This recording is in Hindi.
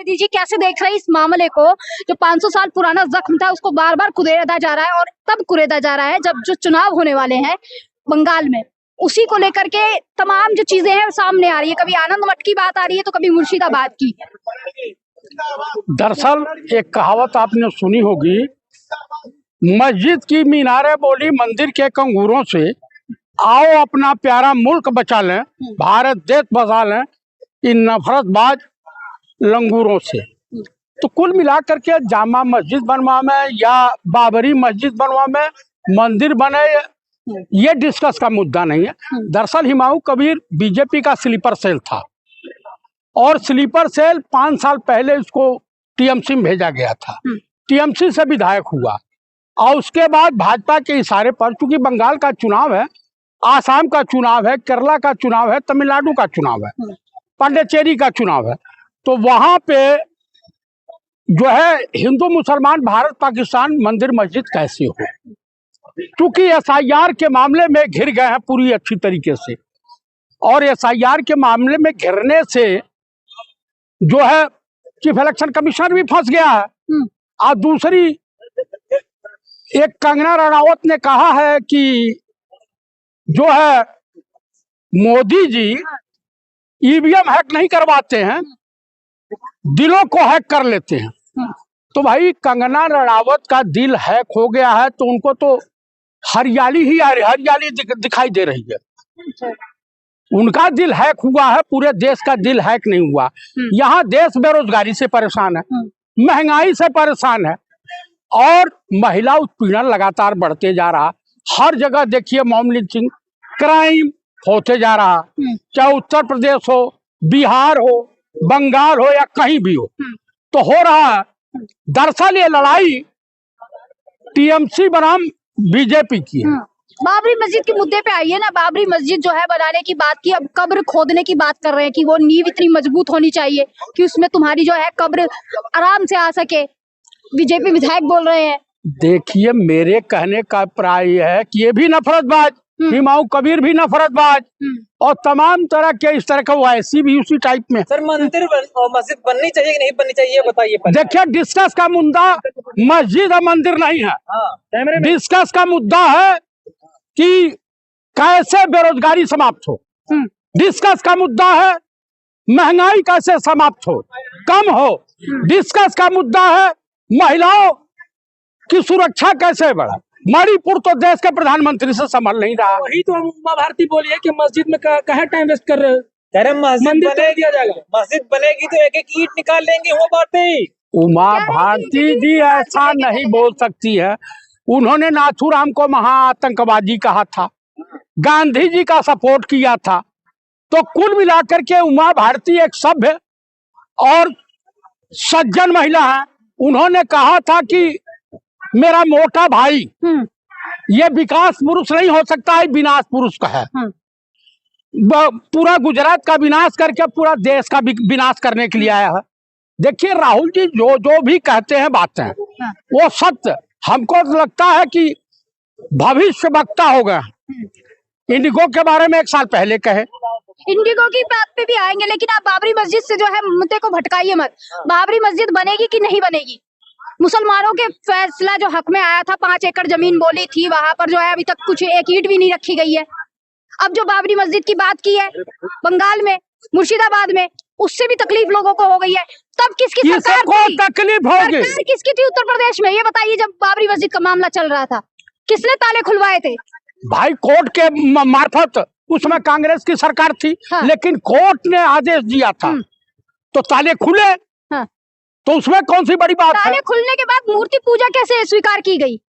जी कैसे देख रहे हैं इस मामले को, जो 500 साल पुराना जख्म था उसको बार बार कुरेदा जा रहा है और तब कुरेदा जा रहा है जब जो चुनाव होने वाले हैं बंगाल में, उसी को लेकर के तमाम जो चीजें हैं सामने आ रही है। कभी आनंद मठ की बात आ रही है तो कभी मुर्शिदाबाद की। दरअसल एक कहावत आपने सुनी होगी, मस्जिद की मीनारें बोली मंदिर के कंगूरों से, आओ अपना प्यारा मुल्क बचा लें, भारत देश बचा लें इन नफरतबाज लंगूरों से। तो कुल मिलाकर के जामा मस्जिद बनवा में या बाबरी मस्जिद बनवा में मंदिर बने, ये डिस्कस का मुद्दा नहीं है। दरअसल हुमायूं कबीर बीजेपी का स्लीपर सेल था और स्लीपर सेल 5 साल पहले इसको टीएमसी में भेजा गया था। टीएमसी से विधायक हुआ और उसके बाद भाजपा के इशारे पर, चूंकि बंगाल का चुनाव है, आसाम का चुनाव है, केरला का चुनाव है, तमिलनाडु का चुनाव है, पांडिचेरी का चुनाव है, तो वहां पे जो है हिंदू मुसलमान भारत पाकिस्तान मंदिर मस्जिद कैसे हो, क्योंकि एसआईआर के मामले में घिर गए हैं पूरी अच्छी तरीके से, और एसआईआर के मामले में घिरने से जो है चीफ इलेक्शन कमिश्नर भी फंस गया है। और दूसरी एक कंगना रनावत ने कहा है कि जो है मोदी जी ईवीएम हैक नहीं करवाते हैं, दिलों को हैक कर लेते हैं। तो भाई कंगना रनावत का दिल हैक हो गया है तो उनको तो हरियाली ही हरियाली दिखाई दे रही है। उनका दिल हैक हुआ है, पूरे देश का दिल हैक नहीं हुआ। यहाँ देश बेरोजगारी से परेशान है, महंगाई से परेशान है और महिला उत्पीड़न लगातार बढ़ते जा रहा। हर जगह देखिए मॉब लिंचिंग, क्राइम होते जा रहा, चाहे उत्तर प्रदेश हो, बिहार हो, बंगाल हो या कहीं भी हो, तो हो रहा है। दरअसल ये लड़ाई टीएमसी बनाम बीजेपी की है। बाबरी मस्जिद के मुद्दे पे आइए ना। बाबरी मस्जिद जो है बनाने की बात की, अब कब्र खोदने की बात कर रहे हैं कि वो नींव इतनी मजबूत होनी चाहिए कि उसमें तुम्हारी जो है कब्र आराम से आ सके, बीजेपी विधायक बोल रहे हैं। देखिए मेरे कहने का प्राय है कि ये भी नफरतबाज, हुमायूं कबीर भी नफरतबाज और तमाम तरह के इस तरह का वैसी भी उसी टाइप में। सर मंदिर और मस्जिद बननी चाहिए कि नहीं बननी चाहिए बताइए। देखिए डिस्कस का मुद्दा मस्जिद और मंदिर नहीं है। डिस्कस का मुद्दा है कि कैसे बेरोजगारी समाप्त हो। डिस्कस का मुद्दा है महंगाई कैसे समाप्त हो, कम हो। डिस्कस का मुद्दा है महिलाओं की सुरक्षा कैसे बढ़े। मणिपुर तो देश के प्रधानमंत्री से संभल नहीं रहा। वही तो उमा भारती बोली है कि मस्जिद में कहाँ टाइम वेस्ट कर रहे हो। मस्जिद बने दिया जाएगा, मस्जिद बनेगी तो एक एक ईंट निकाल लेंगे वो बातें। उमा भारती जी ऐसा नहीं बोल सकती है। उन्होंने नाथूराम को महाआतंकवादी कहा था, गांधी जी का सपोर्ट किया था। तो कुल मिलाकर के उमा भारती एक सभ्य और सज्जन महिला है। उन्होंने कहा था कि मेरा मोटा भाई ये विकास पुरुष नहीं हो सकता है, विनाश पुरुष का है। पूरा गुजरात का विनाश करके पूरा देश का विनाश करने के लिए आया है। देखिए राहुल जी जो जो भी कहते हैं बातें वो सत्य। हमको लगता है कि भविष्य वक्ता हो गया। इंडिगो के बारे में 1 साल पहले कहे, इंडिगो की बात पे भी आएंगे, लेकिन आप बाबरी मस्जिद से जो है मुद्दे को भटकाइए मत। बाबरी मस्जिद बनेगी कि नहीं बनेगी, मुसलमानों के फैसला जो हक में आया था, 5 एकड़ जमीन बोली थी, वहां पर जो है अभी तक कुछ एक ईंट भी नहीं रखी गई है। अब जो बाबरी मस्जिद की बात की है बंगाल में, मुर्शिदाबाद में, उससे भी तकलीफ लोगों को हो गई है। तब किसकी सरकार थी? तकलीफ होगी? सरकार किसकी थी उत्तर प्रदेश में, ये बताइए। जब बाबरी मस्जिद का मामला चल रहा था किसने ताले खुलवाए थे? भाई कोर्ट के मार्फत। उसमें कांग्रेस की सरकार थी। लेकिन कोर्ट ने आदेश दिया था तो ताले खुले। तो उसमें कौन सी बड़ी बात है? ताले खुलने के बाद मूर्ति पूजा कैसे स्वीकार की गई?